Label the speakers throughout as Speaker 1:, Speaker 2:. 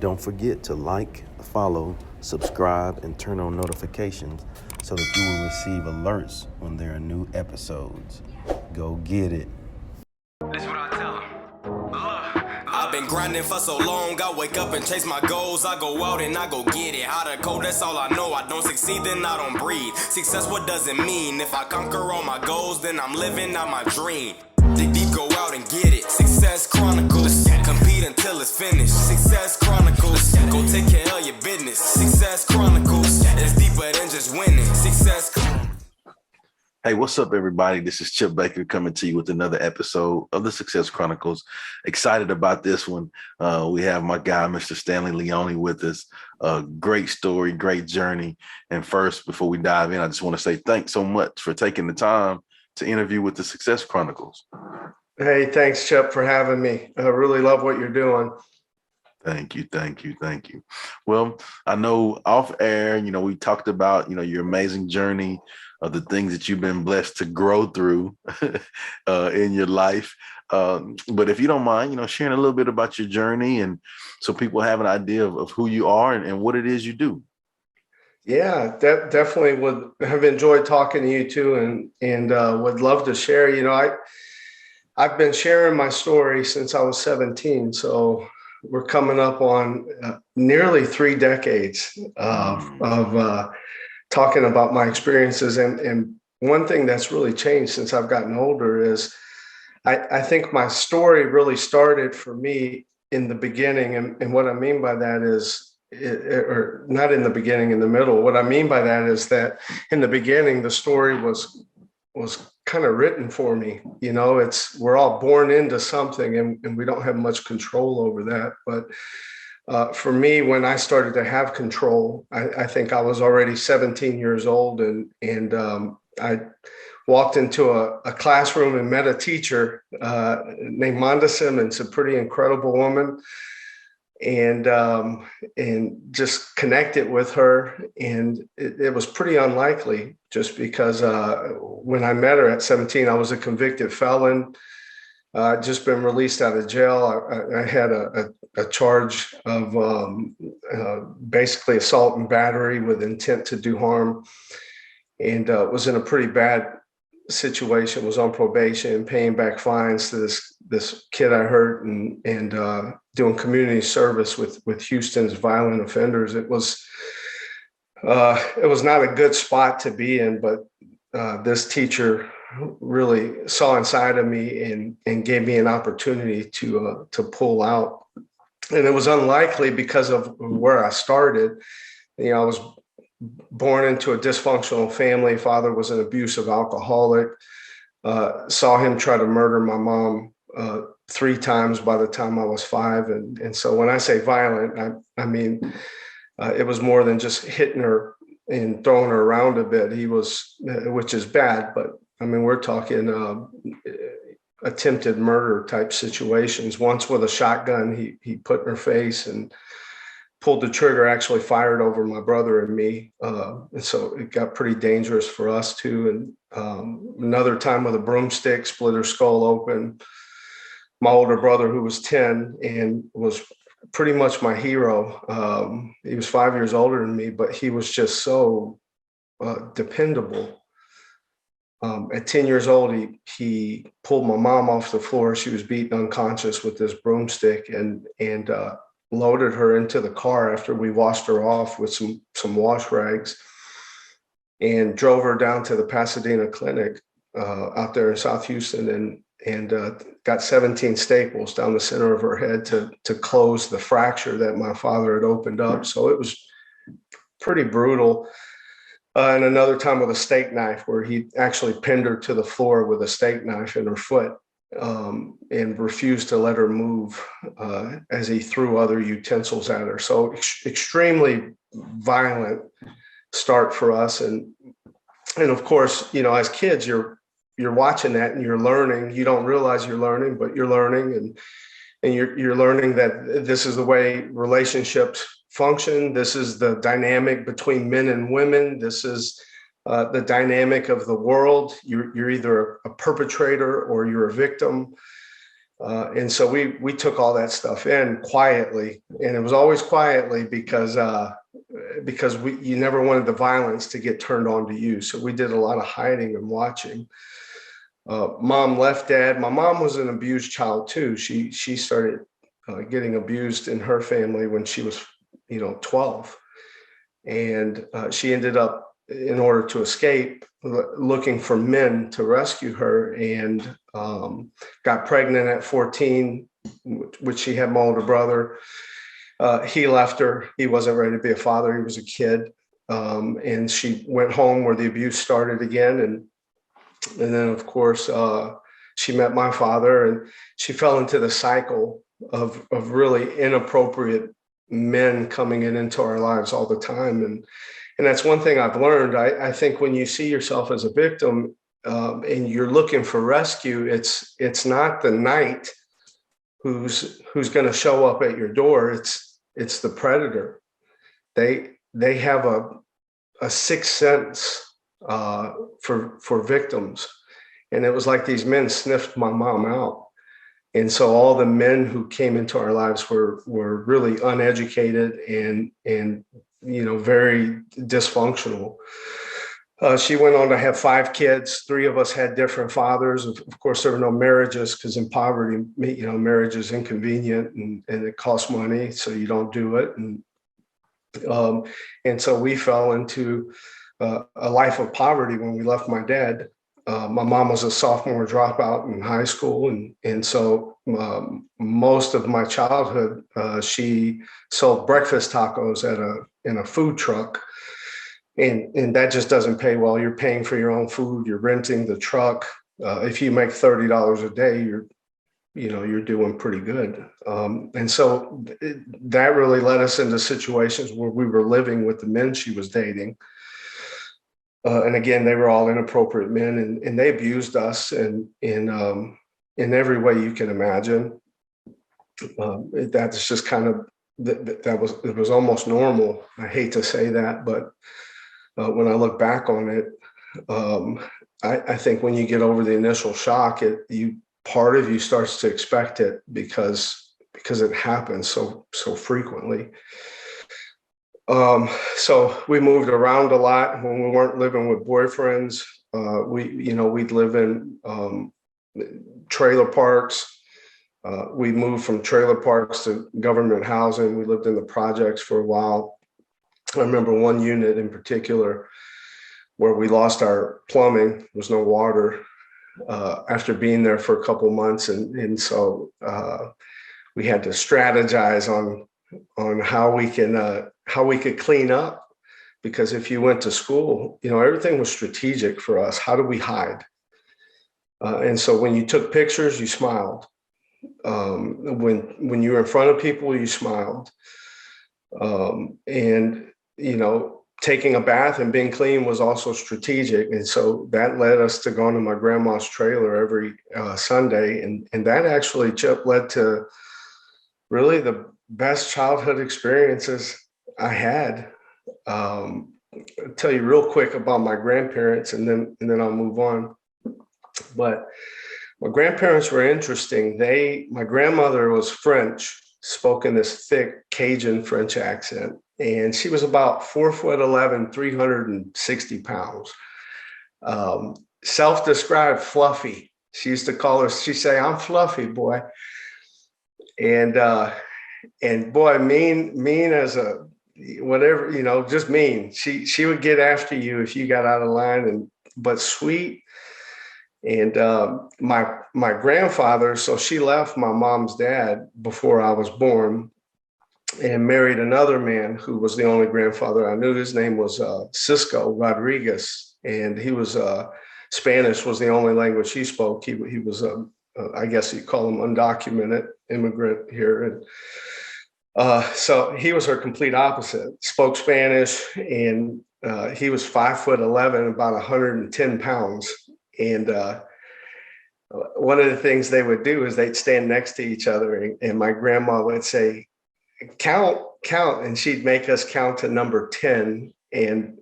Speaker 1: Don't forget to like, follow, subscribe, and turn on notifications so that you will receive alerts when there are new episodes. Go get it.
Speaker 2: That's what I tell them. I've been grinding for so long, I wake up and chase my goals. I go out and I go get it. How to code, that's all I know. I don't succeed, then I don't breathe. Success, what does it mean? If I conquer all my goals, then I'm living out my dream. Dig deep, go out and get it. Success Chronicles. Compete until it's finished. Success Chronicles. Go take care of your business. Success Chronicles. It's deeper than just winning. Success Chronicles.
Speaker 1: Hey, what's up, everybody? This is Chip Baker coming to you with another episode of the Success Chronicles. Excited about this one. We have my guy, Mr. Stanley Leone, with us. Great story, great journey. And first, before we dive in, I just want to say thanks so much for taking the time to interview with the Success Chronicles.
Speaker 3: Hey, thanks, Chip, for having me. I really love what you're doing.
Speaker 1: Thank you. Well, I know off air, we talked about, your amazing journey of the things that you've been blessed to grow through in your life. But if you don't mind, sharing a little bit about your journey and so people have an idea of who you are and what it is you do.
Speaker 3: Yeah, definitely would have enjoyed talking to you too, and would love to share. I've been sharing my story since I was 17, so we're coming up on nearly 3 decades of talking about my experiences. And one thing that's really changed since I've gotten older is I think my story really started for me in the beginning. And what I mean by that is, or not in the beginning, in the middle. What I mean by that is that in the beginning, the story was kind of written for me. We're all born into something and we don't have much control over that. But for me, when I started to have control, I think I was already 17 years old, and I walked into a classroom and met a teacher named Monda Simmons, a pretty incredible woman, and just connected with her. And it was pretty unlikely, just because when I met her at 17, I was a convicted felon. I'd just been released out of jail. I had a charge of basically assault and battery with intent to do harm, and was in a pretty bad situation, was on probation, paying back fines to this kid I hurt, and doing community service with Houston's violent offenders. It was not a good spot to be in, but this teacher really saw inside of me and gave me an opportunity to pull out. And it was unlikely because of where I started. I was born into a dysfunctional family. Father was an abusive alcoholic. Saw him try to murder my mom 3 times by the time I was 5. And so when I say violent, I mean, it was more than just hitting her and throwing her around a bit. He was, which is bad, but I mean, we're talking attempted murder type situations. Once with a shotgun, he put in her face and pulled the trigger, actually fired over my brother and me. And so it got pretty dangerous for us too. And another time with a broomstick, split her skull open. My older brother, who was 10 and was pretty much my hero. He was 5 years older than me, but he was just so dependable. At 10 years old, he pulled my mom off the floor. She was beaten unconscious with this broomstick, and loaded her into the car after we washed her off with some wash rags, and drove her down to the Pasadena clinic out there in South Houston, and got 17 staples down the center of her head to close the fracture that my father had opened up. So it was pretty brutal. And another time with a steak knife, where he actually pinned her to the floor with a steak knife in her foot, and refused to let her move as he threw other utensils at her. So extremely violent start for us. And of course, as kids, you're watching that and you're learning. You don't realize you're learning, but you're learning, and you're learning that this is the way relationships function. This is the dynamic between men and women. This is the dynamic of the world. You're either a perpetrator or you're a victim. And so we took all that stuff in quietly, and it was always quietly because you never wanted the violence to get turned on to you. So we did a lot of hiding and watching. Mom left dad. My mom was an abused child too. She started getting abused in her family when she was 12, and she ended up, in order to escape, looking for men to rescue her, and got pregnant at 14, which she had my older brother. He left her. He wasn't ready to be a father. He was a kid. And she went home where the abuse started again. And then, of course, she met my father, and she fell into the cycle of really inappropriate men coming into our lives all the time. And that's one thing I've learned. I think when you see yourself as a victim, and you're looking for rescue, it's not the knight who's going to show up at your door. It's the predator. They have a sixth sense for victims, and it was like these men sniffed my mom out. And so all the men who came into our lives were really uneducated and very dysfunctional. She went on to have 5 kids. 3 of us had different fathers. Of course, there were no marriages, because in poverty, marriage is inconvenient and it costs money, so you don't do it. And so we fell into a life of poverty when we left my dad. My mom was a sophomore dropout in high school, and so most of my childhood, she sold breakfast tacos in a food truck. And that just doesn't pay well. You're paying for your own food. You're renting the truck. If you make $30 a day, you're doing pretty good. And so that really led us into situations where we were living with the men she was dating. And again, they were all inappropriate men, and they abused us in every way you can imagine. That's just kind of it was almost normal. I hate to say that, but when I look back on it, I think when you get over the initial shock, part of you starts to expect it because it happens so frequently. So we moved around a lot when we weren't living with boyfriends. We'd live in trailer parks. We moved from trailer parks to government housing. We lived in the projects for a while. I remember one unit in particular where we lost our plumbing. There was no water after being there for a couple of months. And so we had to strategize on how we could clean up, because if you went to school, everything was strategic for us. How do we hide? And so when you took pictures, you smiled. When you were in front of people, you smiled. And taking a bath and being clean was also strategic. And so that led us to going to my grandma's trailer every Sunday. And that actually led to really the best childhood experiences I had. I'll tell you real quick about my grandparents, and then I'll move on. But my grandparents were interesting. My grandmother was French, spoke in this thick Cajun French accent. And she was about 4'11", 360 pounds. Self-described fluffy. She used to call her, she'd say, "I'm fluffy, boy." And boy, mean as a whatever, just mean. She would get after you if you got out of line, but sweet. And my grandfather, so she left my mom's dad before I was born and married another man who was the only grandfather I knew. His name was Cisco Rodriguez, and he was Spanish was the only language he spoke. He was I guess you'd call him undocumented immigrant here. And so he was her complete opposite, spoke Spanish, and he was 5'11", about 110 pounds. And one of the things they would do is they'd stand next to each other, and my grandma would say, count, and she'd make us count to number 10. And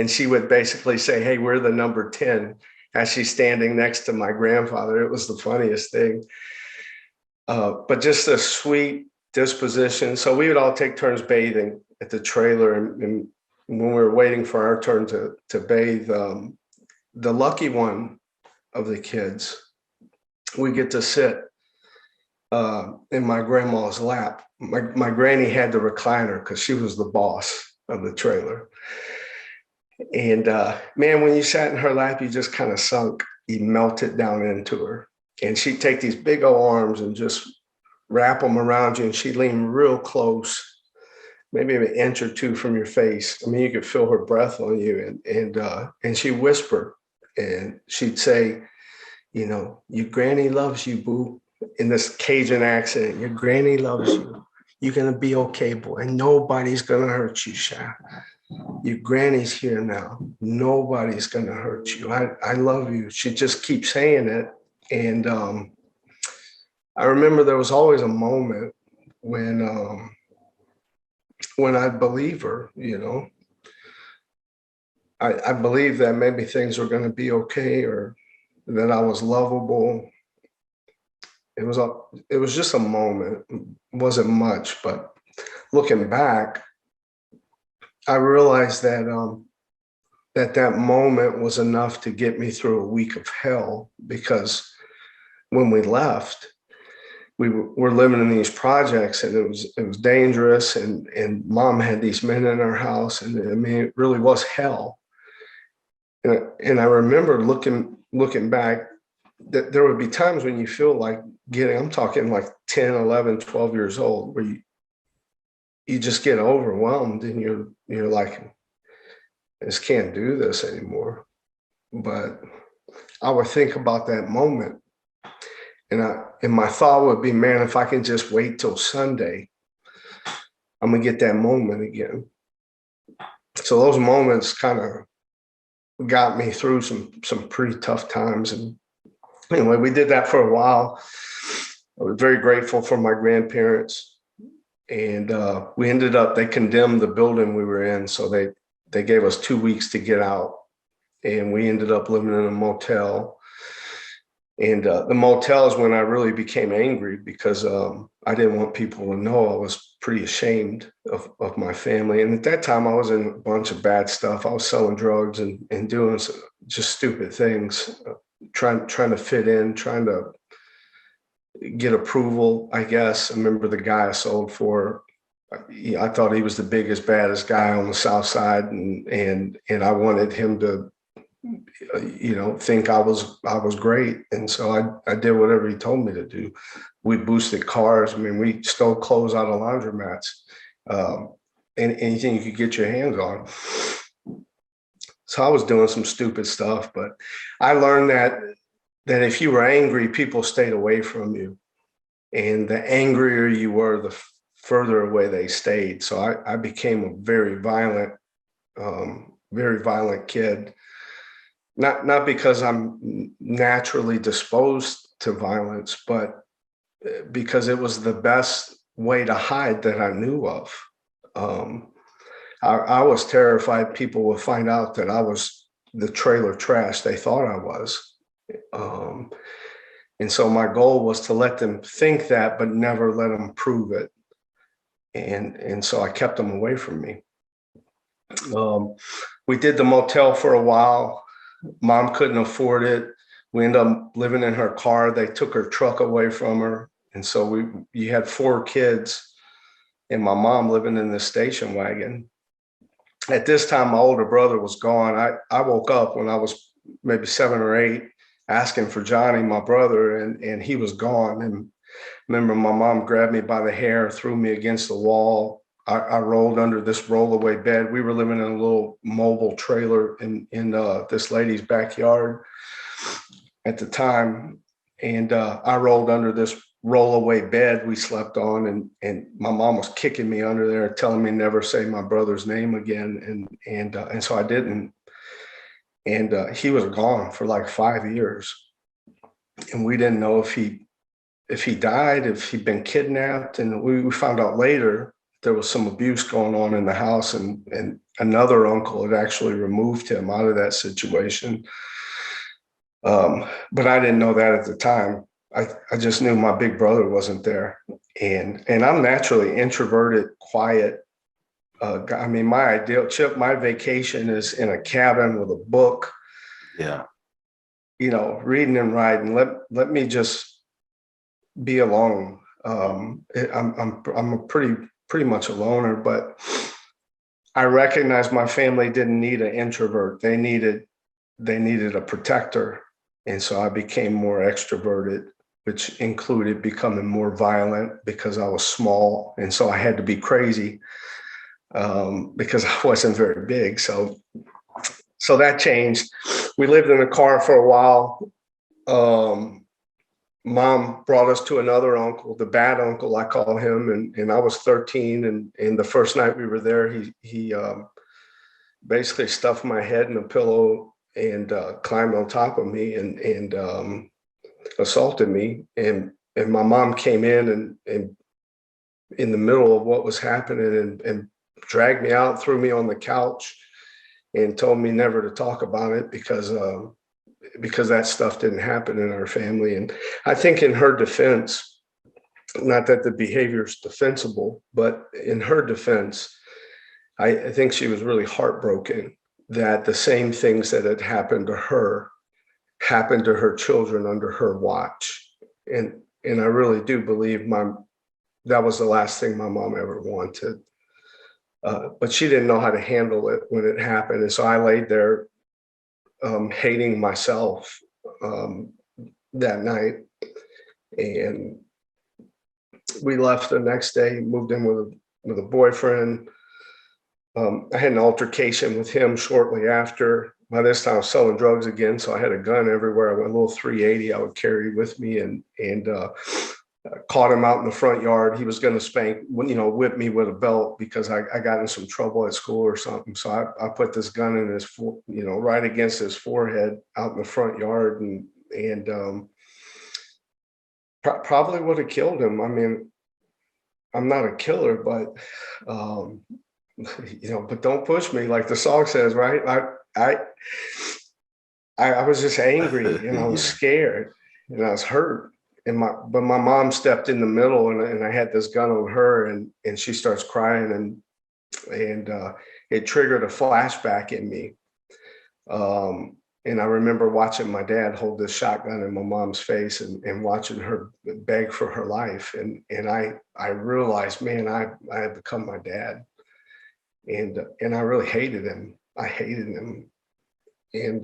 Speaker 3: she would basically say, "Hey, we're the number 10. as she's standing next to my grandfather. It was the funniest thing. But just a sweet disposition. So we would all take turns bathing at the trailer. And when we were waiting for our turn to bathe, the lucky one of the kids, we get to sit in my grandma's lap. My granny had the recliner because she was the boss of the trailer. And man, when you sat in her lap, you just kind of sunk. You melted down into her. And she'd take these big old arms and just wrap them around you. And she'd lean real close, maybe an inch or two from your face. I mean, you could feel her breath on you. And she'd whisper, and she'd say, you know, your granny loves you, boo, in this Cajun accent. Your granny loves you. You're going to be okay, boy. And nobody's going to hurt you, Sha. Your granny's here now. Nobody's going to hurt you. I love you. She just keeps saying it. And I remember there was always a moment when I'd believe her, you know. I believed that maybe things were going to be okay, or that I was lovable. It was just a moment. It wasn't much, but looking back, I realized that that moment was enough to get me through a week of hell, because when we left, we were living in these projects, and it was dangerous, and Mom had these men in our house, and I mean, it really was hell. And I remember looking back, that there would be times when you feel like I'm talking like 10, 11, 12 years old, where you just get overwhelmed, and you're like, I just can't do this anymore. But I would think about that moment, and my thought would be, man, if I can just wait till Sunday, I'm gonna get that moment again. So those moments kind of got me through some pretty tough times. And anyway, we did that for a while. I was very grateful for my grandparents, and we ended up, they condemned the building we were in, so they gave us 2 weeks to get out, and we ended up living in a motel. And the motel is when I really became angry, because I didn't want people to know. I was pretty ashamed of my family. And at that time, I was in a bunch of bad stuff. I was selling drugs and doing just stupid things, trying to fit in, trying to get approval, I guess. I remember the guy I sold for, I thought he was the biggest, baddest guy on the South Side. And I wanted him to, you know, think I was great. And so I did whatever he told me to do. We boosted cars. I mean, we stole clothes out of laundromats, and anything you could get your hands on. So I was doing some stupid stuff, but I learned that if you were angry, people stayed away from you. And the angrier you were, the further away they stayed. So I became a very violent kid. Not because I'm naturally disposed to violence, but because it was the best way to hide that I knew of. I was terrified people would find out that I was the trailer trash they thought I was. And so my goal was to let them think that, but never let them prove it. And so I kept them away from me. We did the motel for a while. Mom couldn't afford it. We ended up living in her car. They took her truck away from her. And so you had 4 kids and my mom living in this station wagon. At this time, my older brother was gone. I woke up when I was maybe 7 or 8, asking for Johnny, my brother, and he was gone. And I remember my mom grabbed me by the hair, threw me against the wall. I rolled under this rollaway bed. We were living in a little mobile trailer in this lady's backyard at the time. And I rolled under this rollaway bed we slept on, and my mom was kicking me under there, telling me never say my brother's name again. And so I didn't. And he was gone for like 5 years. And we didn't know if he died, if he'd been kidnapped. And we found out later there was some abuse going on in the house, and another uncle had actually removed him out of that situation. But I didn't know that at the time. I just knew my big brother wasn't there. And I'm naturally introverted, quiet. I mean, my ideal, Chip, my vacation is in a cabin with a book,
Speaker 1: Yeah.
Speaker 3: Reading and writing. Let me just be alone. I'm a pretty much a loner, but I recognized my family didn't need an introvert. They needed a protector. And so I became more extroverted, which included becoming more violent because I was small. And so I had to be crazy because I wasn't very big. So that changed. We lived in a car for a while. Mom brought us to another uncle, the bad uncle, I call him. And I was 13. And the first night we were there, he basically stuffed my head in a pillow and climbed on top of me and assaulted me. And my mom came in and in the middle of what was happening and dragged me out, threw me on the couch and told me never to talk about it because that stuff didn't happen in our family. And I think in her defense, not that the behavior is defensible, but in her defense, I think she was really heartbroken that the same things that had happened to her happened to her children under her watch. And I really do believe that was the last thing my mom ever wanted. But she didn't know how to handle it when it happened. And so I laid there hating myself that night. And we left the next day, moved in with a boyfriend. I had an altercation with him shortly after. By this time, I was selling drugs again, so I had a gun everywhere. I went a little 380 I would carry with me, and caught him out in the front yard. He was going to whip me with a belt because I got in some trouble at school or something. So I put this gun in his, right against his forehead out in the front yard, and probably would have killed him. I mean, I'm not a killer, but but don't push me, like the song says, right? I was just angry and I was scared and I was hurt. But my mom stepped in the middle and I had this gun on her and she starts crying and it triggered a flashback in me. And I remember watching my dad hold this shotgun in my mom's face and watching her beg for her life. And I realized, man, I had become my dad. And I really hated him. I hated him. And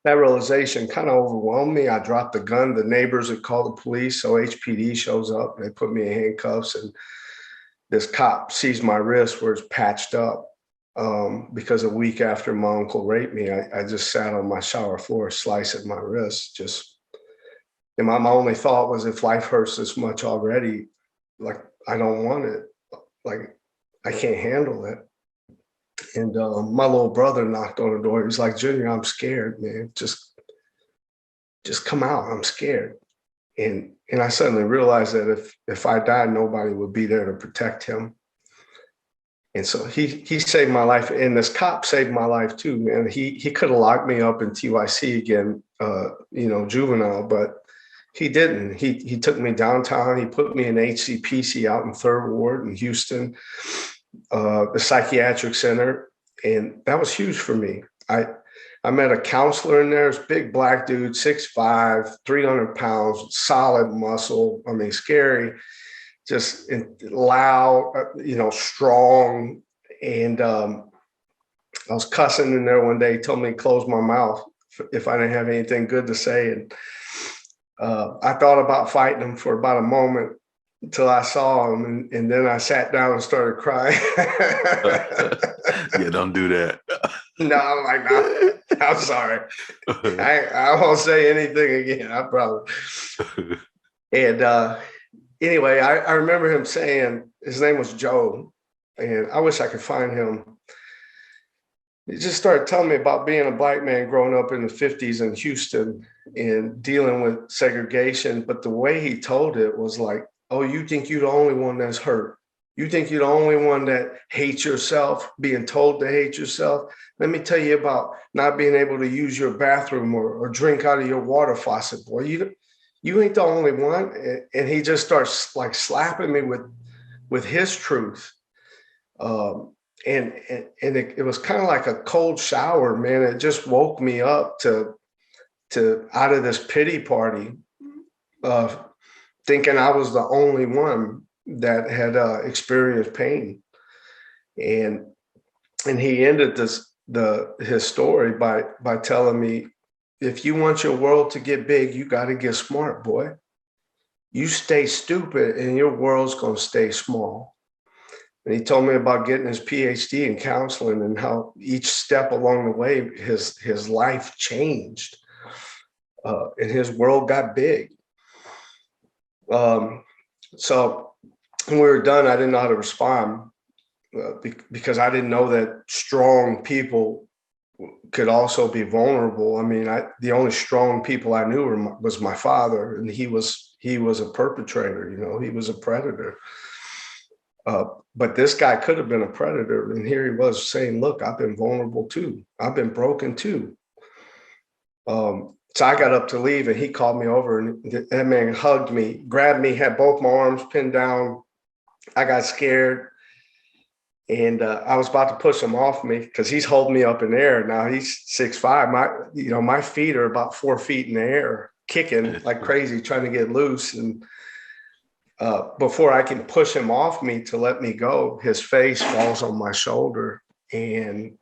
Speaker 3: that realization kind of overwhelmed me. I dropped the gun. The neighbors had called the police. So HPD shows up. They put me in handcuffs. And this cop sees my wrist where it's patched up. Because a week after my uncle raped me, I just sat on my shower floor slicing my wrist. And my only thought was, if life hurts this much already, like, I don't want it. Like, I can't handle it. And my little brother knocked on the door. He was like, Junior, I'm scared, man. Just come out. I'm scared. And I suddenly realized that if I died, nobody would be there to protect him. And so he saved my life. And this cop saved my life too, man. He could have locked me up in TYC again, juvenile, but he didn't. He took me downtown. He put me in HCPC out in Third Ward in Houston, the psychiatric center. And that was huge for me. I met a counselor in there, this big black dude, 6'5", 300 pounds, solid muscle. I mean, scary, just loud, strong. And I was cussing in there one day. He told me to close my mouth if I didn't have anything good to say. And I thought about fighting him for about a moment until I saw him. And then I sat down and started crying.
Speaker 1: Yeah, don't do that.
Speaker 3: No, I'm like, no, I'm sorry. I won't say anything again. I promise. And anyway, I remember him saying, his name was Joe, and I wish I could find him. He just started telling me about being a black man growing up in the 50s in Houston and dealing with segregation. But the way he told it was like, oh, you think you're the only one that's hurt. You think you're the only one that hates yourself, being told to hate yourself? Let me tell you about not being able to use your bathroom or drink out of your water faucet, boy. You ain't the only one. And he just starts like slapping me with his truth. It was kind of like a cold shower, man. It just woke me up to out of this pity party, thinking I was the only one that had experienced pain. And he ended his story by telling me, if you want your world to get big, you got to get smart, boy. You stay stupid and your world's going to stay small. And he told me about getting his PhD in counseling and how each step along the way, his life changed, and his world got big. So when we were done, I didn't know how to respond because I didn't know that strong people could also be vulnerable. I mean, the only strong people I knew was my father, and he was a perpetrator. You know, he was a predator. But this guy could have been a predator, and here he was saying, "Look, I've been vulnerable too. I've been broken too." So I got up to leave, and he called me over, and that man hugged me, grabbed me, had both my arms pinned down. I got scared, and I was about to push him off me because he's holding me up in the air. Now he's 6'5". My feet are about 4 feet in the air, kicking like crazy, trying to get loose. And before I can push him off me to let me go, his face falls on my shoulder, and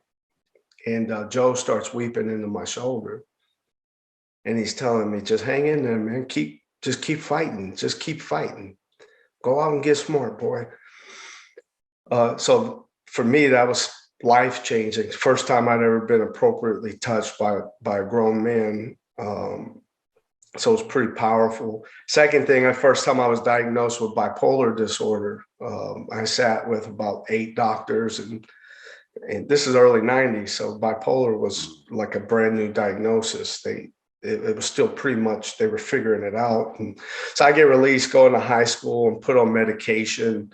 Speaker 3: Joe starts weeping into my shoulder. And he's telling me, just hang in there, man. Just keep fighting. Just keep fighting. Go out and get smart, boy. So for me, that was life-changing. First time I'd ever been appropriately touched by a grown man. So it's pretty powerful. Second thing, the first time I was diagnosed with bipolar disorder, I sat with about 8 doctors, and this is early 90s. So bipolar was like a brand new diagnosis. It was still pretty much, they were figuring it out. And so I get released, go into high school and put on medication.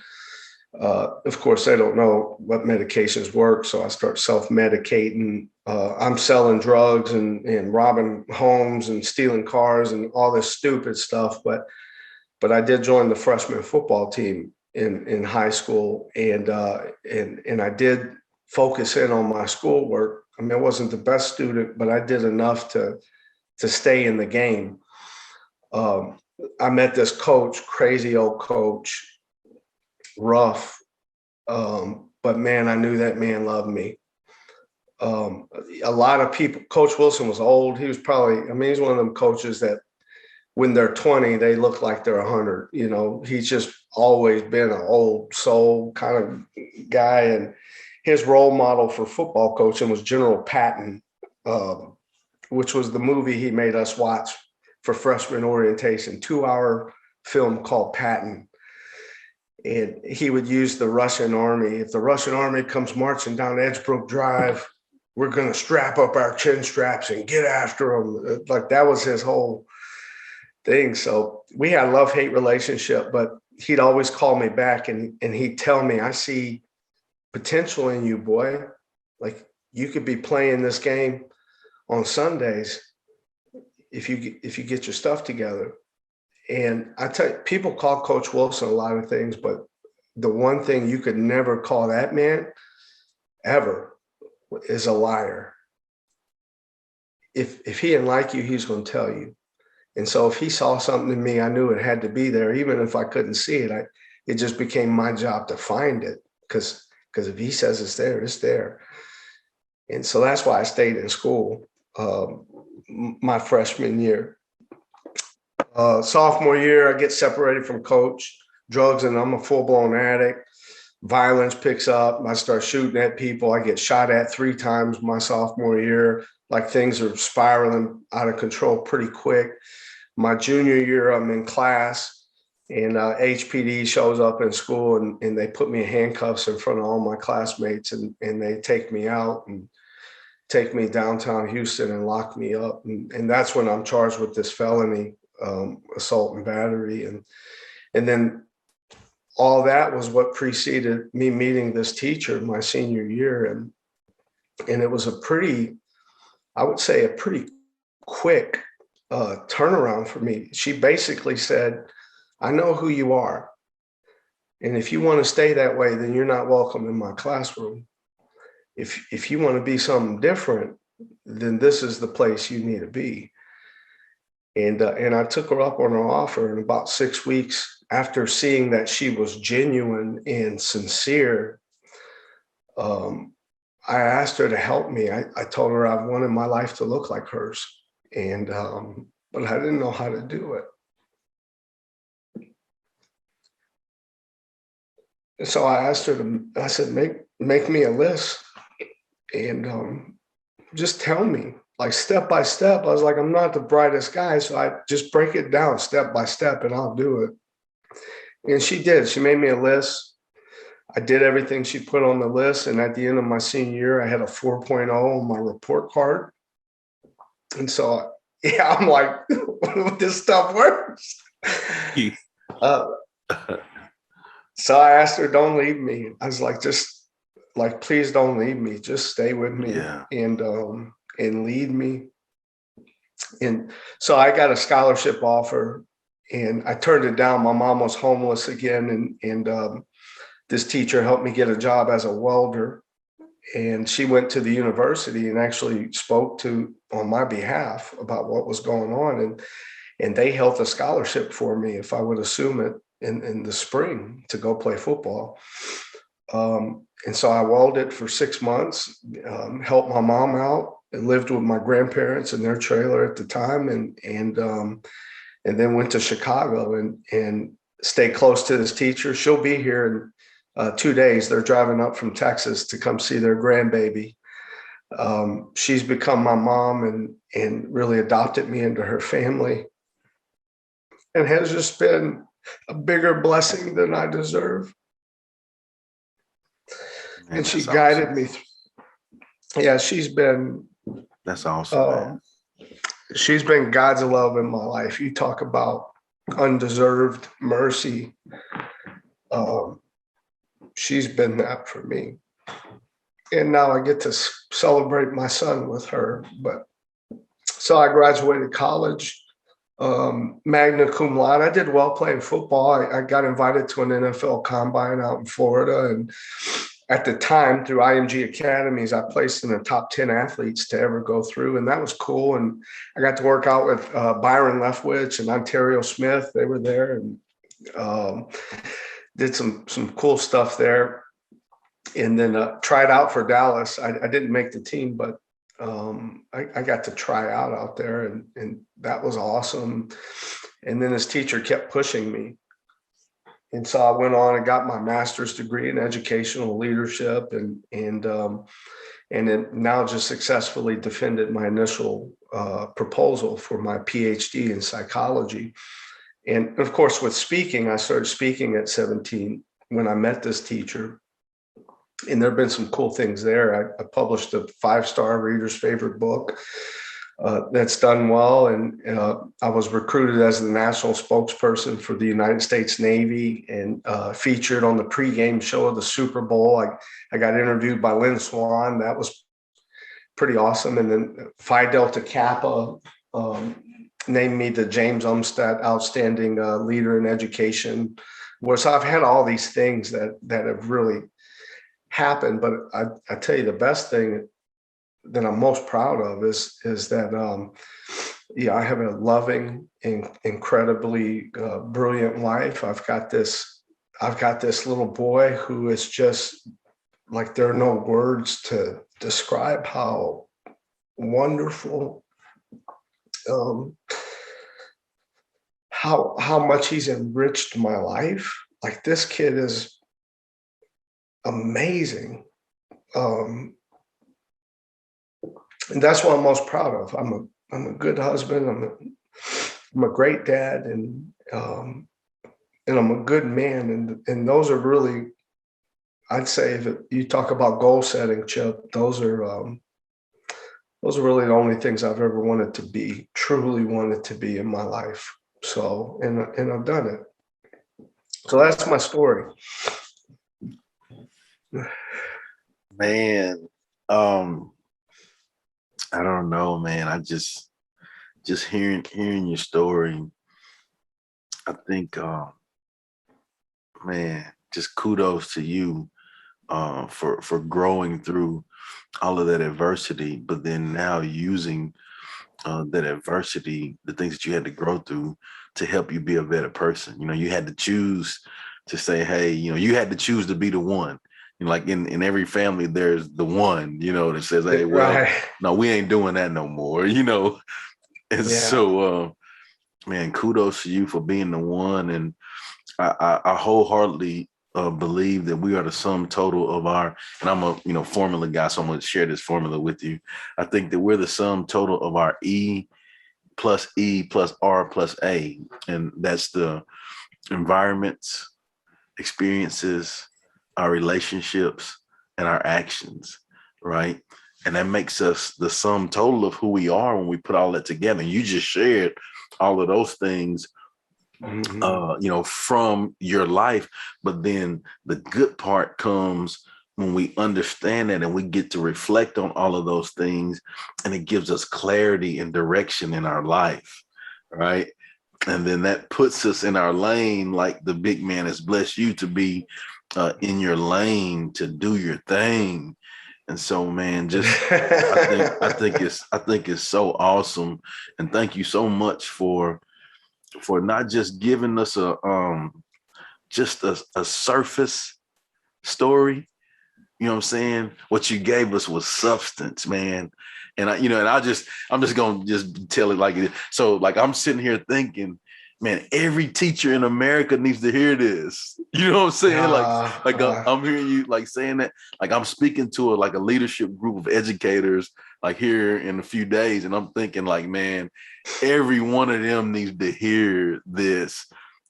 Speaker 3: Of course, they don't know what medications work. So I start self-medicating. I'm selling drugs and robbing homes and stealing cars and all this stupid stuff. But I did join the freshman football team in high school. And I did focus in on my schoolwork. I mean, I wasn't the best student, but I did enough to stay in the game. I met this coach, crazy old coach, rough. But man, I knew that man loved me. A lot of people, Coach Wilson was old. He was probably, I mean, he's one of them coaches that when they're 20, they look like they're 100. You know, he's just always been an old soul kind of guy. And his role model for football coaching was General Patton, which was the movie he made us watch for freshman orientation, 2-hour film called Patton. And he would use the Russian army. If the Russian army comes marching down Edgebrook Drive, we're going to strap up our chin straps and get after them. Like that was his whole thing. So we had a love-hate relationship, but he'd always call me back and he'd tell me, I see potential in you, boy. Like you could be playing this game on Sundays if you get your stuff together. And I tell you, people call Coach Wilson a lot of things, but the one thing you could never call that man ever is a liar. If he didn't like you, he's going to tell you. And so if he saw something in me, I knew it had to be there. Even if I couldn't see it, it just became my job to find it. Because if he says it's there, it's there. And so that's why I stayed in school my freshman year. Sophomore year, I get separated from coach, drugs, and I'm a full-blown addict. Violence picks up. I start shooting at people. I get shot at 3 times my sophomore year. Like things are spiraling out of control pretty quick. My junior year, I'm in class, and HPD shows up in school, and they put me in handcuffs in front of all my classmates, and they take me out and take me downtown Houston and lock me up. And that's when I'm charged with this felony assault and battery. And then all that was what preceded me meeting this teacher my senior year. And it was I would say a pretty quick turnaround for me. She basically said, I know who you are. And if you want to stay that way, then you're not welcome in my classroom. If you want to be something different, then this is the place you need to be. And I took her up on her offer. And about 6 weeks after seeing that she was genuine and sincere, I asked her to help me. I told her I wanted my life to look like hers, and but I didn't know how to do it. And so I asked her I said, make me a list and just tell me, like, step by step. I was like, I'm not the brightest guy, so I just break it down step by step and I'll do it. And she did. She made me a list. I did everything she put on the list. And at the end of my senior year, I had a 4.0 on my report card. And so, yeah, I'm like, this stuff works. So I asked her, don't leave me. I was like, please don't leave me. Just stay with me.
Speaker 1: Yeah.
Speaker 3: And lead me. And so I got a scholarship offer and I turned it down. My mom was homeless again. And this teacher helped me get a job as a welder. And she went to the university and actually spoke on my behalf about what was going on. And they held a scholarship for me if I would assume it in the spring to go play football. And so I welded for 6 months, helped my mom out, and lived with my grandparents in their trailer at the time, and then went to Chicago and stayed close to this teacher. She'll be here in 2 days. They're driving up from Texas to come see their grandbaby. She's become my mom and really adopted me into her family, and has just been a bigger blessing than I deserve.
Speaker 1: Man,
Speaker 3: and she guided me through. Yeah,
Speaker 1: that's awesome, man.
Speaker 3: She's been God's love in my life. You talk about undeserved mercy. She's been that for me. And now I get to celebrate my son with her. But so I graduated college, magna cum laude. I did well playing football. I got invited to an NFL combine out in Florida. And at the time, through IMG Academies, I placed in the top 10 athletes to ever go through. And that was cool. And I got to work out with Byron Leftwich and Ontario Smith. They were there, and did some cool stuff there. And then tried out for Dallas. I didn't make the team, but I got to try out there, and that was awesome. And then this teacher kept pushing me. And so I went on and got my master's degree in educational leadership, and then now just successfully defended my initial proposal for my PhD in psychology. And of course, with speaking, I started speaking at 17 when I met this teacher. And there have been some cool things there. I published a 5-star reader's favorite book that's done well. And I was recruited as the national spokesperson for the United States Navy and featured on the pregame show of the Super Bowl. I got interviewed by Lynn Swan. That was pretty awesome. And then Phi Delta Kappa named me the James Umstatt Outstanding Leader in Education. So I've had all these things that have really happened. But I tell you, the best thing that I'm most proud of is that I have a loving and incredibly brilliant wife. I've got this little boy who is just like, there are no words to describe how wonderful, how much he's enriched my life. Like, this kid is amazing. And that's what I'm most proud of. I'm a good husband. I'm a great dad, and I'm a good man. And those are really, I'd say, if you talk about goal setting, Chip, those are really the only things I've ever wanted to be, truly wanted to be in my life. So, and I've done it. So that's my story.
Speaker 1: Man, I don't know, man. I just hearing your story, I think man, just kudos to you for growing through all of that adversity, but then now using that adversity, the things that you had to grow through to help you be a better person. You know, you had to choose to say, hey, you know, you had to choose to be the one. You know, like in every family, there's the one, you know, that says, hey, well,
Speaker 3: Right.
Speaker 1: no, we ain't doing that no more, you know. And
Speaker 3: Yeah.
Speaker 1: so, man, kudos to you for being the one. And I wholeheartedly believe that we are the sum total of our, and I'm a, you know, formula guy, so I'm going to share this formula with you. I think that we're the sum total of our E plus R plus A. And that's the environments, experiences, our relationships, and our actions, right? And that makes us the sum total of who we are when we put all that together. And you just shared all of those things, you know, from your life. But then the good part comes when we understand that and we get to reflect on all of those things, and it gives us clarity and direction in our life, right? And then that puts us in our lane, like the big man has blessed you to be in your lane to do your thing. And so, man, just I think it's so awesome, and thank you so much for not just giving us just a surface story. You know what I'm saying? What you gave us was substance, man. And I'm just gonna just tell it like it is. So like I'm sitting here thinking, man, every teacher in America needs to hear this. You know what I'm saying? I'm hearing you like saying that, like I'm speaking to a leadership group of educators like here in a few days. And I'm thinking like, man, every one of them needs to hear this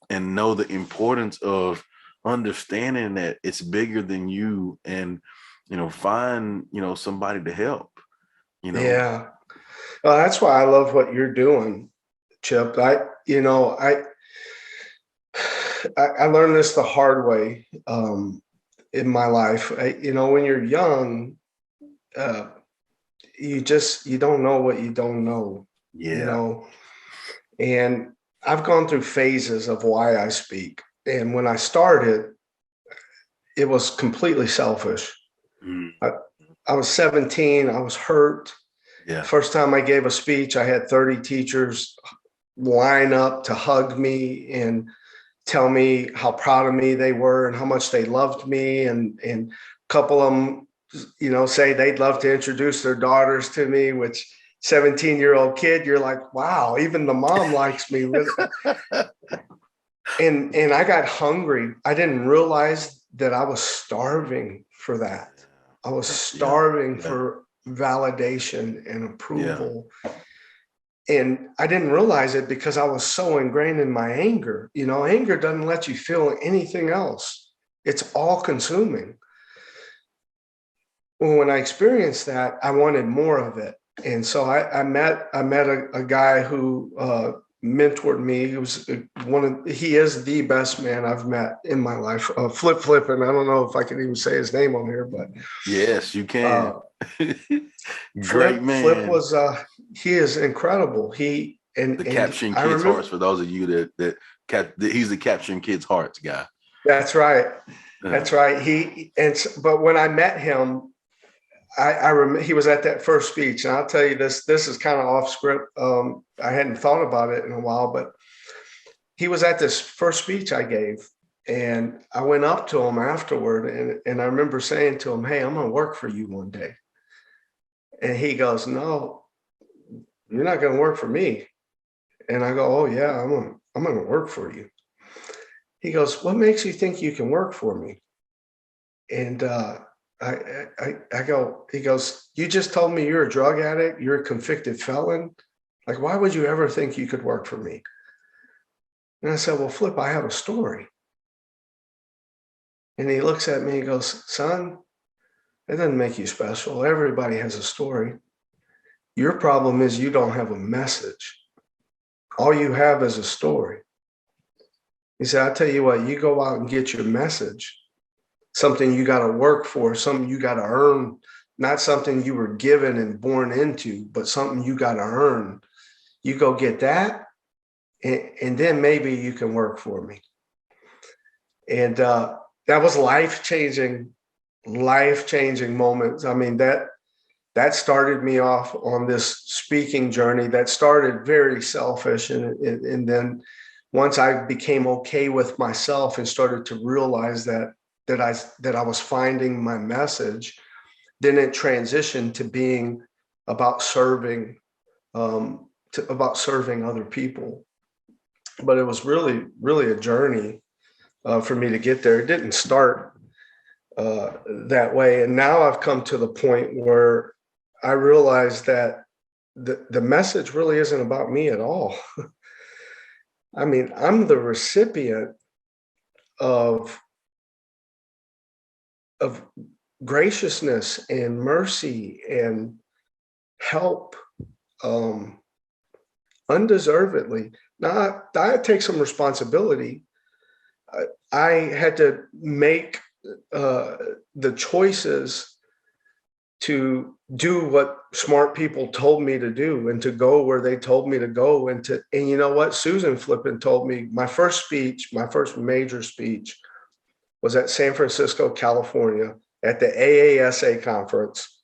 Speaker 1: and know the importance of understanding that it's bigger than you, and, you know, find, you know, somebody to help, you know?
Speaker 3: Yeah. Well, that's why I love what you're doing, Chip. I learned this the hard way in my life. When you're young, you don't know what you don't know.
Speaker 1: Yeah.
Speaker 3: And I've gone through phases of why I speak. And when I started, it was completely selfish. I was 17. I was hurt.
Speaker 1: Yeah.
Speaker 3: First time I gave a speech, I had 30 teachers line up to hug me and tell me how proud of me they were and how much they loved me. And a couple of them, say they'd love to introduce their daughters to me, which 17-year-old kid, you're like, wow, even the mom likes me. And I got hungry. I didn't realize that I was starving for that. I was starving for validation and approval. And I didn't realize it because I was so ingrained in my anger. Anger doesn't let you feel anything else. It's all consuming. When I experienced that, I wanted more of it. And so I met a guy who mentored me. He is the best man I've met in my life. Flip, and I don't know if I can even say his name on here, but
Speaker 1: yes, you can.
Speaker 3: Great man. Flip
Speaker 1: was
Speaker 3: he is incredible.
Speaker 1: Capturing Kids' Hearts, for those of you that he's the Capturing Kids' Hearts guy.
Speaker 3: That's right. That's right. But when I met him, I remember he was at that first speech, and I'll tell you this is kind of off script. I hadn't thought about it in a while, but he was at this first speech I gave, and I went up to him afterward, and I remember saying to him, "Hey, I'm going to work for you one day." And he goes, "No, you're not going to work for me." And I go, "Oh yeah, I'm going to work for you." He goes, "What makes you think you can work for me?" And I go, he goes, "You just told me you're a drug addict, you're a convicted felon. Like, why would you ever think you could work for me?" And I said, "Well, Flip, I have a story." And he looks at me and goes, "Son, it doesn't make you special. Everybody has a story. Your problem is you don't have a message. All you have is a story." He said, I tell you what, you go out and get your message, something you got to work for, something you got to earn, not something you were given and born into, but something you got to earn. You go get that, and then maybe you can work for me. And that was life-changing moments. I mean, that started me off on this speaking journey that started very selfish. And then once I became okay with myself and started to realize that I was finding my message, then it transitioned to being about serving, about serving other people. But it was really, really a journey for me to get there. It didn't start that way. And now I've come to the point where I realize that the message really isn't about me at all. I mean, I'm the recipient of graciousness and mercy and help undeservedly. Now, I take some responsibility. I had to make the choices to do what smart people told me to do and to go where they told me to go. And you know what? Susan Flippin told me my first major speech was at San Francisco, California at the AASA conference.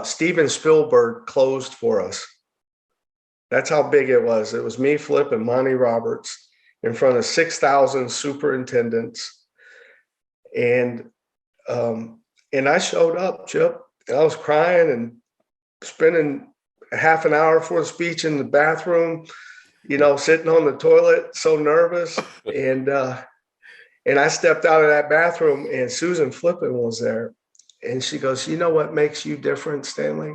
Speaker 3: Steven Spielberg closed for us. That's how big it was. It was me, Flip, and Monty Roberts in front of 6,000 superintendents. And I showed up, Chip. I was crying and spending half an hour before the speech in the bathroom, sitting on the toilet, so nervous. And I stepped out of that bathroom and Susan Flippin was there. And she goes, you know what makes you different, Stanley?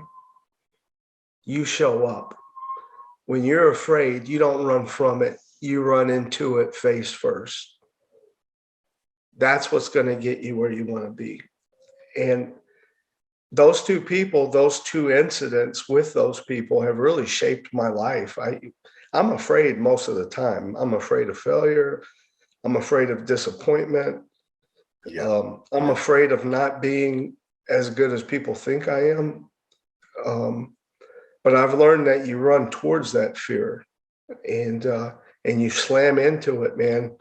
Speaker 3: You show up. When you're afraid, you don't run from it. You run into it face first. That's what's going to get you where you want to be. And those two people, those two incidents with those people have really shaped my life. I'm afraid most of the time. I'm afraid of failure. I'm afraid of disappointment. Yeah. I'm afraid of not being as good as people think I am. But I've learned that you run towards that fear and you slam into it, man.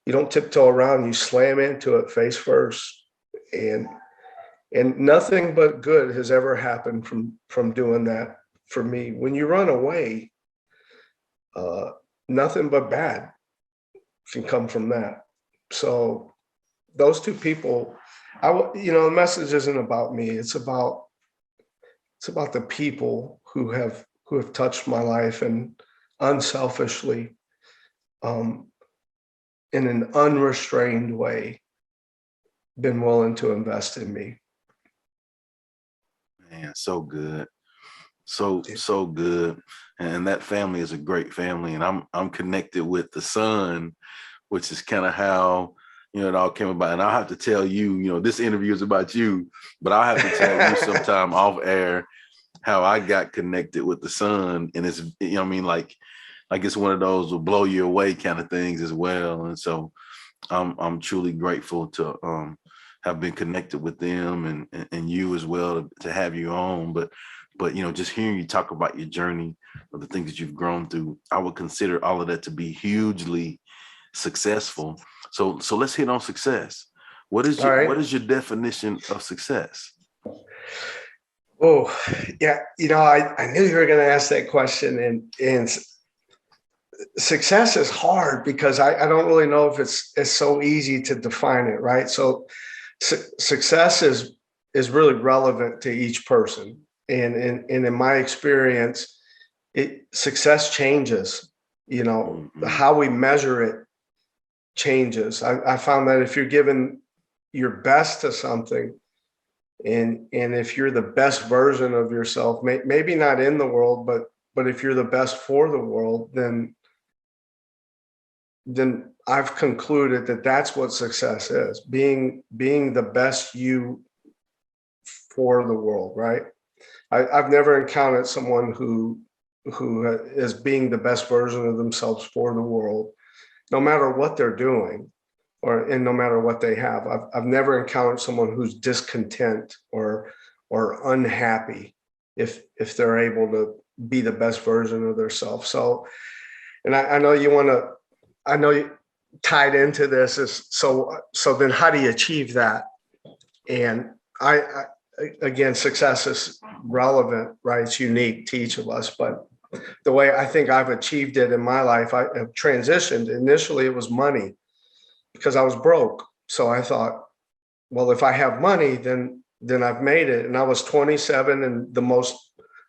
Speaker 3: You don't tiptoe around, you slam into it face first. And nothing but good has ever happened from doing that for me. When you run away, nothing but bad can come from that. So those two people, the message isn't about me. It's about the people who have touched my life and unselfishly, in an unrestrained way, been willing to invest in me.
Speaker 1: Man, so good. So good. And that family is a great family. And I'm connected with the son, which is kind of how, it all came about. And I'll have to tell you, this interview is about you, but I'll have to tell you sometime off air how I got connected with the son. And it's, like it's one of those will blow you away kind of things as well. And so I'm truly grateful to have been connected with them and you as well to have you on. But just hearing you talk about your journey of the things that you've grown through, I would consider all of that to be hugely successful. So let's hit on success. What is your definition of success?
Speaker 3: Oh, yeah. I knew you were going to ask that question, and success is hard because I don't really know if it's so easy to define it, right? So success is really relevant to each person. And in my experience, success changes, how we measure it changes. I found that if you're giving your best to something, and if you're the best version of yourself, maybe not in the world, but if you're the best for the world, then I've concluded that that's what success is, being the best you for the world, right? I've never encountered someone who is being the best version of themselves for the world no matter what they're doing, and no matter what they have. I've never encountered someone who's discontent or unhappy if they're able to be the best version of themselves. So, and I know I know you tied into this is so then how do you achieve that? And I again, success is relevant, right? It's unique to each of us, but the way I think I've achieved it in my life, I have transitioned. Initially, it was money because I was broke. So I thought, well, if I have money, then I've made it. And I was 27 and the most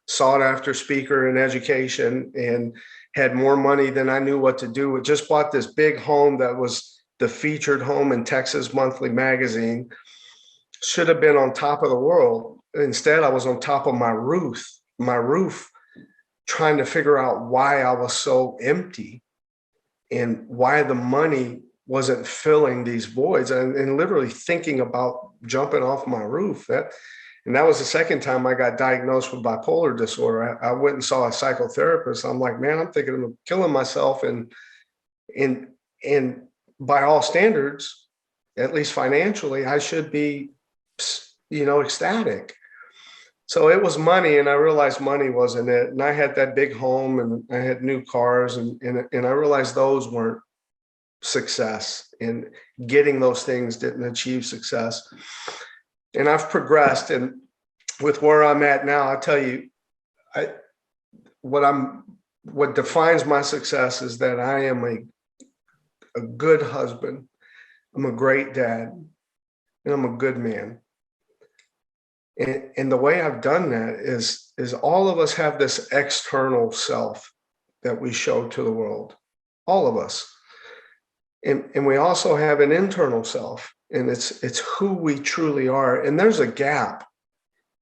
Speaker 3: sought after speaker in education and had more money than I knew what to do. I just bought this big home that was the featured home in Texas Monthly Magazine. Should have been on top of the world. Instead, I was on top of my roof, trying to figure out why I was so empty and why the money wasn't filling these voids, and literally thinking about jumping off my roof. And that was the second time I got diagnosed with bipolar disorder. I went and saw a psychotherapist. I'm like, man, I'm thinking of killing myself. And by all standards, at least financially, I should be, ecstatic. So it was money, and I realized money wasn't it. And I had that big home, and I had new cars, and I realized those weren't success, and getting those things didn't achieve success. And I've progressed, and with where I'm at now, I'll tell you, what defines my success is that I am a good husband, I'm a great dad, and I'm a good man. And the way I've done that is all of us have this external self that we show to the world, all of us. And we also have an internal self, and it's who we truly are. And there's a gap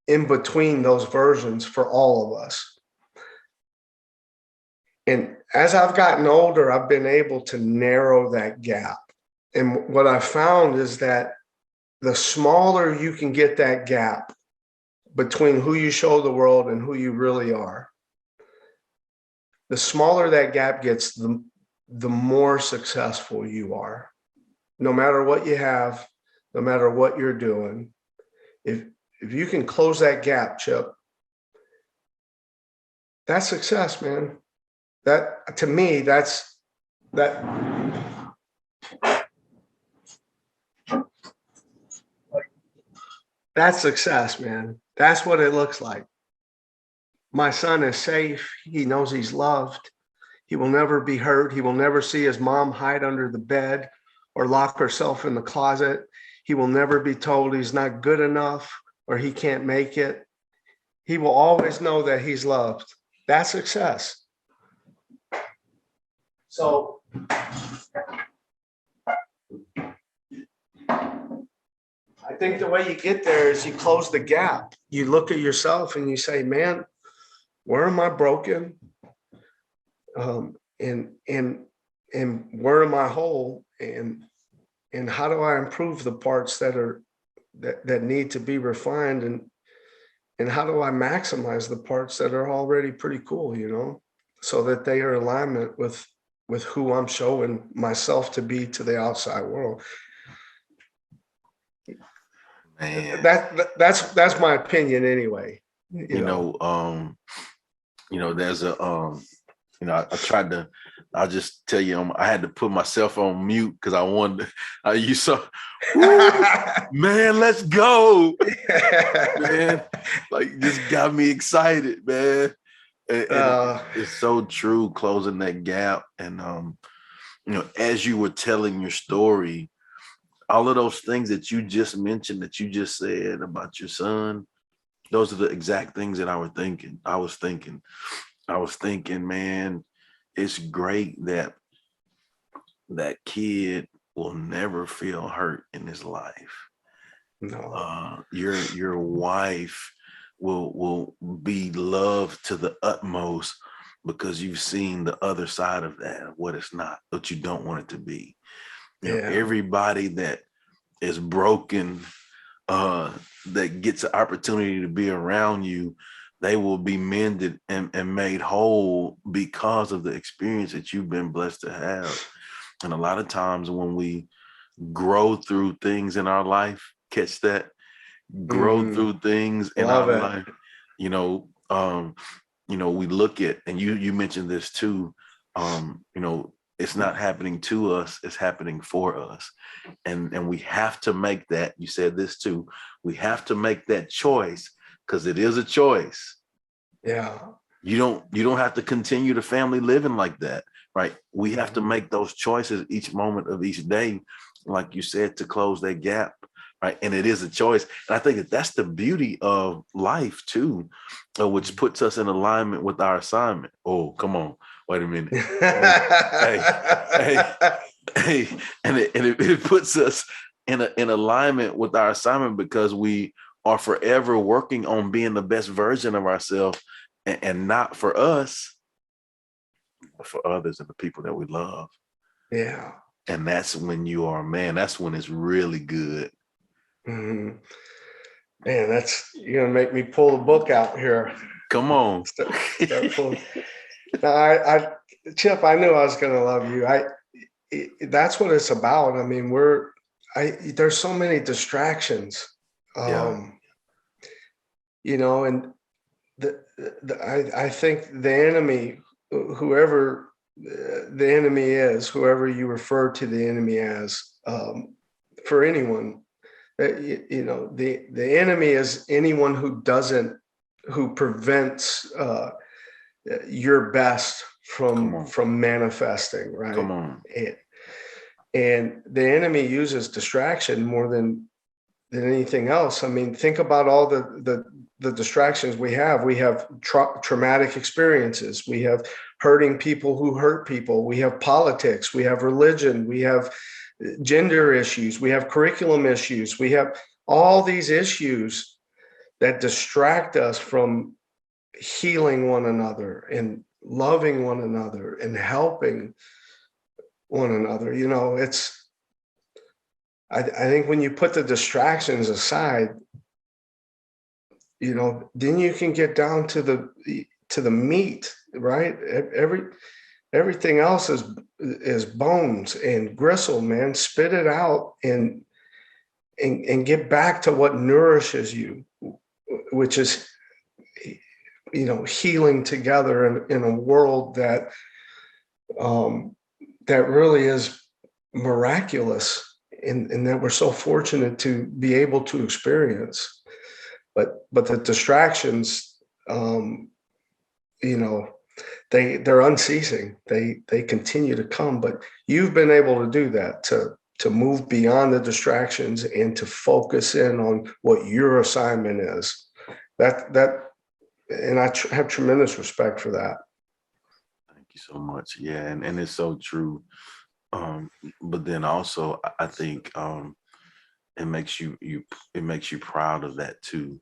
Speaker 3: in between those versions for all of us. And as I've gotten older, I've been able to narrow that gap. And what I found is that the smaller you can get that gap between who you show the world and who you really are, the smaller that gap gets, the more successful you are. No matter what you have, no matter what you're doing, if you can close that gap, Chip, that's success, man. That, to me, that's success, man. That's what it looks like. My son is safe. He knows he's loved. He will never be hurt. He will never see his mom hide under the bed or lock herself in the closet. He will never be told he's not good enough or he can't make it. He will always know that he's loved. That's success. So I think the way you get there is you close the gap. You look at yourself and you say, man, where am I broken? And where am I whole? And how do I improve the parts that need to be refined? And how do I maximize the parts that are already pretty cool, so that they are in alignment with who I'm showing myself to be to the outside world. Man. That's my opinion anyway.
Speaker 1: You know, there's a I tried to. I'll just tell you, I had to put myself on mute because I wanted. You saw, man. Let's go, man! Like, just got me excited, man. And it's so true, closing that gap. And as you were telling your story, all of those things that you just mentioned, that you just said about your son, those are the exact things that I was thinking, man, it's great that that kid will never feel hurt in his life. No. Your wife will be loved to the utmost because you've seen the other side of that, what it's not, what you don't want it to be. You know, everybody that is broken, that gets an opportunity to be around you, they will be mended and made whole because of the experience that you've been blessed to have. And a lot of times when we grow through things in our life, catch that, grow
Speaker 3: Mm,
Speaker 1: through things in
Speaker 3: love
Speaker 1: our
Speaker 3: it.
Speaker 1: life, you know, we look at, and you mentioned this too, it's not happening to us, it's happening for us. And we have to make that, you said this too, we have to make that choice, because it is a choice.
Speaker 3: Yeah.
Speaker 1: You don't have to continue the family living like that, right? We have to
Speaker 3: Mhm.
Speaker 1: make those choices each moment of each day, like you said, to close that gap, right? And it is a choice. And I think that that's the beauty of life too, which puts us in alignment with our assignment. Oh, come on, wait a minute. Hey, hey, hey, hey, and it puts us in alignment with our assignment, because we are forever working on being the best version of ourselves, and not for us, but for others and the people that we love.
Speaker 3: Yeah.
Speaker 1: And that's when you are, man, that's when it's really good.
Speaker 3: Mhm. Man, you're gonna make me pull the book out here.
Speaker 1: Come on.
Speaker 3: Start pulling. No, Chip, I knew I was gonna love you. That's what it's about. I mean, there's so many distractions,
Speaker 1: Yeah.
Speaker 3: um, and I think the enemy, whoever the enemy is, whoever you refer to the enemy as, for anyone, the enemy is anyone who prevents your best
Speaker 1: Come
Speaker 3: from
Speaker 1: on.
Speaker 3: from manifesting, right?
Speaker 1: Come on.
Speaker 3: And, and the enemy uses distraction more than anything else. I mean, think about all the distractions we have. We have traumatic experiences. We have hurting people who hurt people. We have politics. We have religion. We have gender issues. We have curriculum issues. We have all these issues that distract us from healing one another and loving one another and helping one another. I think when you put the distractions aside, then you can get down to the meat, right? Everything else is bones and gristle, man. Spit it out and get back to what nourishes you, which is healing together in a world that really is miraculous, and that we're so fortunate to be able to experience. But the distractions, you know, they're unceasing. They continue to come. But you've been able to do that, to move beyond the distractions and to focus in on what your assignment is. And I have tremendous respect for that.
Speaker 1: Thank you so much. Yeah, and it's so true. But then also I think it makes you proud of that too.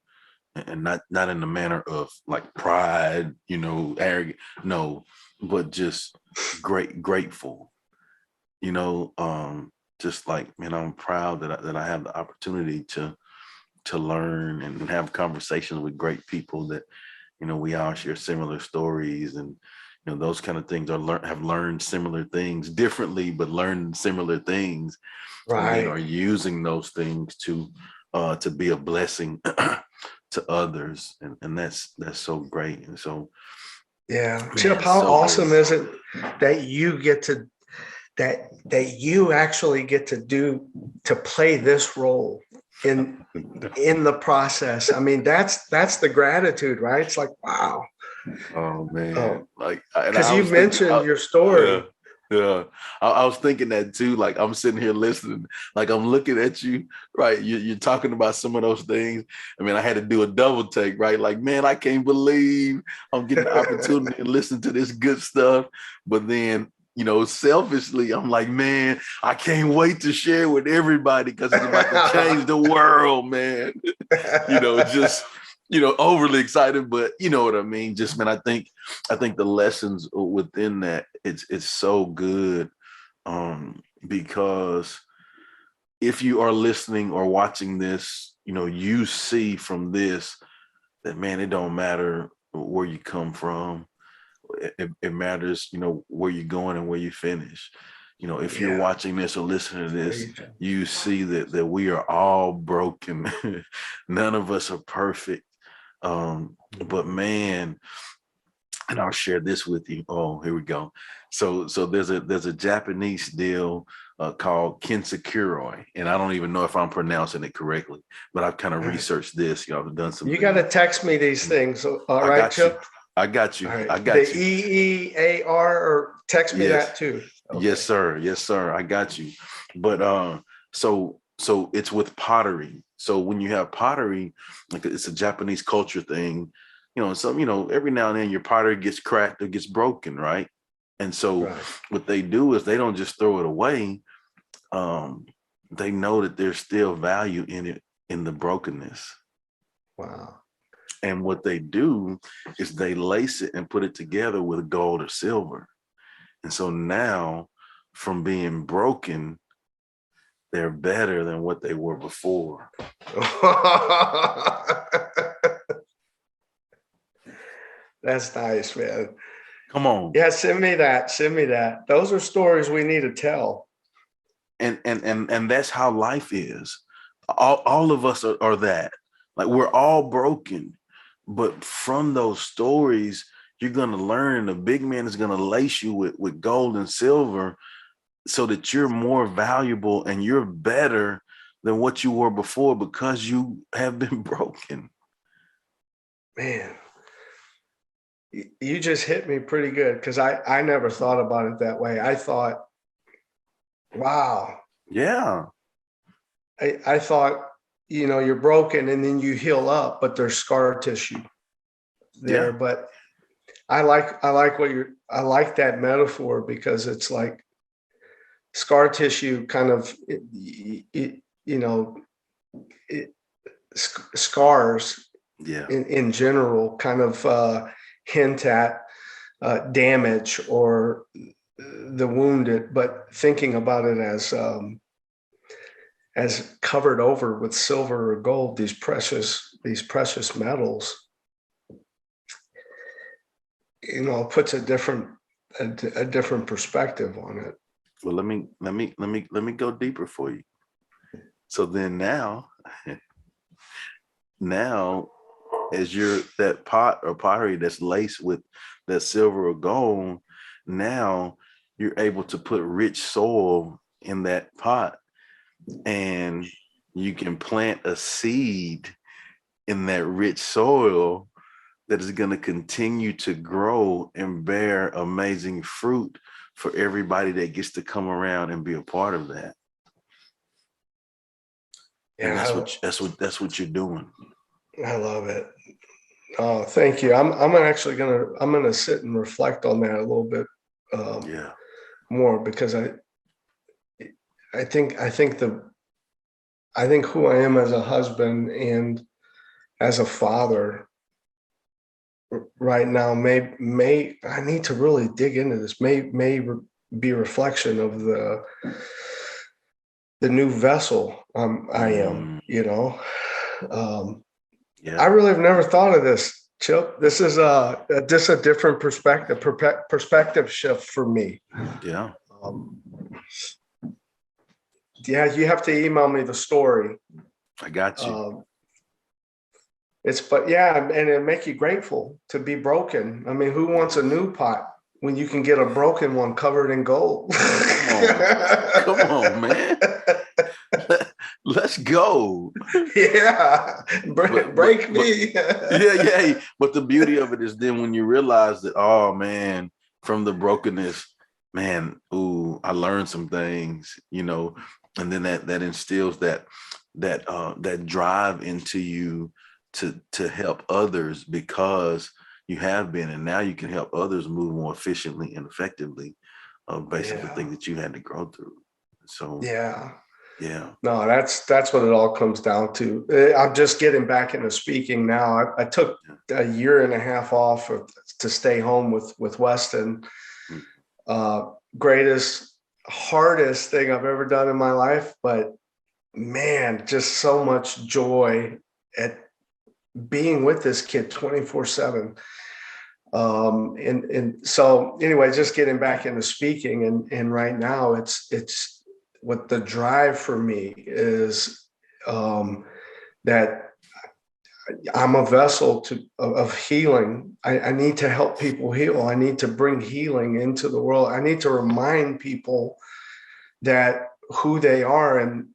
Speaker 1: And not in the manner of like pride, arrogant, no, but just grateful, just like, man, I'm proud that I have the opportunity to learn and have conversations with great people that, we all share similar stories, and those kind of things have learned similar things differently, but learned similar things, and then are
Speaker 3: Right.
Speaker 1: using those things to be a blessing to others, and that's so great. And so,
Speaker 3: Yeah. Chip,
Speaker 1: man,
Speaker 3: how
Speaker 1: so
Speaker 3: awesome
Speaker 1: good.
Speaker 3: is it that you get to that you actually get to play this role in the process? I mean, that's the gratitude, right? It's like, wow.
Speaker 1: Oh man, like, and
Speaker 3: Because
Speaker 1: I
Speaker 3: you
Speaker 1: was thinking,
Speaker 3: mentioned your
Speaker 1: yeah,
Speaker 3: story.
Speaker 1: yeah, I was thinking that too. Like, I'm sitting here listening, like I'm looking at you, right? You're talking about some of those things. I mean, I had to do a double take, right? Like, man, I can't believe I'm getting the opportunity to listen to this good stuff. But then, selfishly, I'm like, man, I can't wait to share with everybody, because it's about to change the world, man. Just overly excited, but you know what I mean. Just, man, I think the lessons within that, it's so good, because if you are listening or watching this, you see from this that, man, it don't matter where you come from. It matters, where you're going and where you finish. You know, if you're
Speaker 3: Yeah.
Speaker 1: watching this or listening to this,
Speaker 3: Crazy.
Speaker 1: you see that we are all broken. None of us are perfect. But man, and I'll share this with you. Oh, here we go. So there's a Japanese deal called Kinsekuroi, and I don't even know if I'm pronouncing it correctly, but I've kind of researched this. You know, I've done some
Speaker 3: You got to
Speaker 1: things.
Speaker 3: text me these things. All
Speaker 1: I
Speaker 3: right,
Speaker 1: got you.
Speaker 3: Chip?
Speaker 1: I got you.
Speaker 3: All right.
Speaker 1: I
Speaker 3: The
Speaker 1: got you.
Speaker 3: EEAR, or text me
Speaker 1: Yes.
Speaker 3: that too. Okay.
Speaker 1: Yes, sir. Yes, sir. I got you. But so it's with pottery. So when you have pottery, like it's a Japanese culture thing, you know, some, you know, every now and then your pottery gets cracked or gets broken, right? And so
Speaker 3: Right.
Speaker 1: what they do is they don't just throw it away. They know that there's still value in it, in the brokenness.
Speaker 3: Wow.
Speaker 1: And what they do is they lace it and put it together with gold or silver. And so now, from being broken, they're better than what they were before.
Speaker 3: That's nice, man.
Speaker 1: Come on.
Speaker 3: Yeah, send me that. Send me that. Those are stories we need to tell.
Speaker 1: And that's how life is. All of us are that. Like, we're all broken. But from those stories, you're going to learn. The big man is going to lace you with gold and silver so that you're more valuable and you're better than what you were before because you have been broken.
Speaker 3: Man, you just hit me pretty good, because I never thought about it that way. I thought, wow.
Speaker 1: Yeah.
Speaker 3: I thought, you know, you're broken and then you heal up, but there's scar tissue there.
Speaker 1: Yeah.
Speaker 3: But I like that metaphor, because it's like scar tissue kind of, scars
Speaker 1: Yeah.
Speaker 3: in general kind of hint at damage or the wounded, but thinking about it as covered over with silver or gold, these precious metals, you know, puts a different perspective on it.
Speaker 1: Well, let me go deeper for you. So then now as you're that pot or pottery that's laced with that silver or gold, now you're able to put rich soil in that pot, and you can plant a seed in that rich soil that is going to continue to grow and bear amazing fruit for everybody that gets to come around and be a part of that.
Speaker 3: Yeah,
Speaker 1: And that's what you're doing.
Speaker 3: I love it. Oh, thank you. I'm gonna sit and reflect on that a little bit more, because I think who I am as a husband and as a father right now may I need to really dig into this. May be a reflection of the new vessel I am. You know. I really have never thought of this, Chip. This is just a different perspective shift for me.
Speaker 1: Yeah.
Speaker 3: Yeah, you have to email me the story.
Speaker 1: I got you.
Speaker 3: And it'll make you grateful to be broken. I mean, who wants a new pot when you can get a broken one covered in gold?
Speaker 1: Come on, man. Let's go.
Speaker 3: Yeah. Break me.
Speaker 1: Yeah. But the beauty of it is then when you realize that, oh man, from the brokenness, man, ooh, I learned some things, you know, and then that instills that drive into you to help others, because you have been, and now you can help others move more efficiently and effectively based on the things that you had to grow through. So
Speaker 3: yeah.
Speaker 1: No,
Speaker 3: that's what it all comes down to. I'm just getting back into speaking now. I took a year and a half off to stay home with Weston. Greatest, hardest thing I've ever done in my life, but man, just so much joy at being with this kid 24/7. And so anyway, just getting back into speaking, and right now it's what the drive for me is, that I'm a vessel of healing. I need to help people heal. I need to bring healing into the world. I need to remind people that who they are and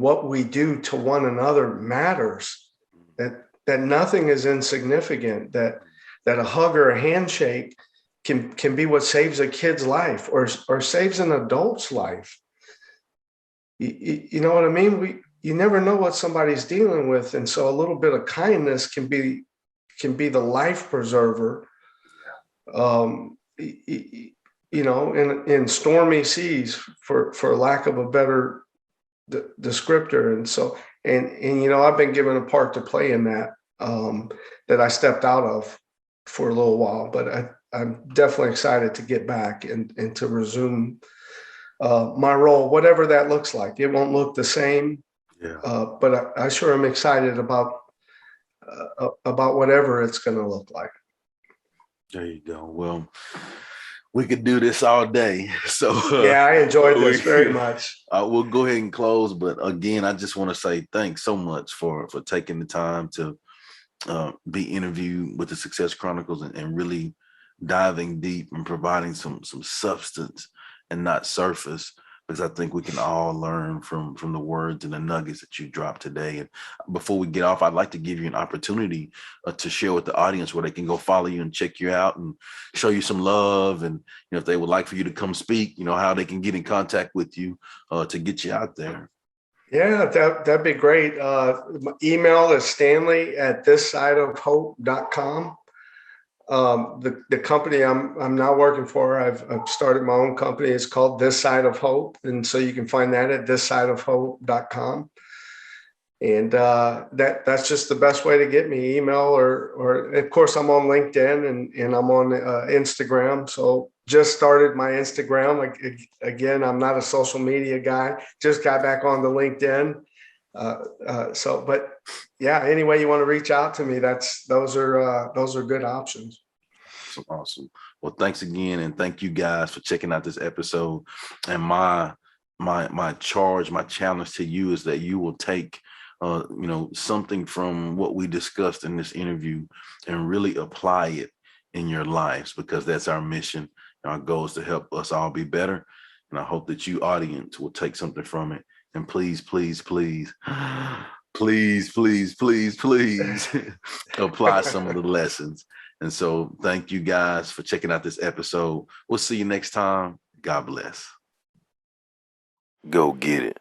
Speaker 3: what we do to one another matters, that nothing is insignificant, that a hug or a handshake can be what saves a kid's life or saves an adult's life. You know what I mean? You never know what somebody's dealing with, and so a little bit of kindness can be the life preserver. You know, in stormy seas, for lack of a better descriptor. And so, and you know, I've been given a part to play in that, that I stepped out of for a little while, but I'm definitely excited to get back and to resume my role, whatever that looks like. It won't look the same, but I sure am excited about whatever it's going to look like.
Speaker 1: There you go. Well, we could do this all day. So
Speaker 3: yeah, I enjoyed this very much.
Speaker 1: We'll go ahead and close. But again, I just want to say thanks so much for taking the time to be interviewed with the Success Chronicles and really diving deep and providing some substance and not surface, because I think we can all learn from the words and the nuggets that you dropped today. And before we get off, I'd like to give you an opportunity to share with the audience where they can go follow you and check you out and show you some love. And, you know, if they would like for you to come speak, you know, how they can get in contact with you to get you out there.
Speaker 3: Yeah, that'd be great. My email is stanley@thissideofhope.com. The company I'm now working for, I've started my own company. It's called This Side of Hope, and so you can find that at thissideofhope.com. And that's just the best way to get me, email or of course I'm on LinkedIn and I'm on Instagram. So just started my Instagram again. I'm not a social media guy. Just got back on the LinkedIn. But yeah, any way you want to reach out to me, those are good options.
Speaker 1: Awesome. Well, thanks again. And thank you guys for checking out this episode. And my challenge to you is that you will take, you know, something from what we discussed in this interview and really apply it in your lives, because that's our mission. Our goal is to help us all be better. And I hope that you, audience, will take something from it. And please, please, please, please, please, please, please apply some of the lessons. And so thank you guys for checking out this episode. We'll see you next time. God bless. Go get it.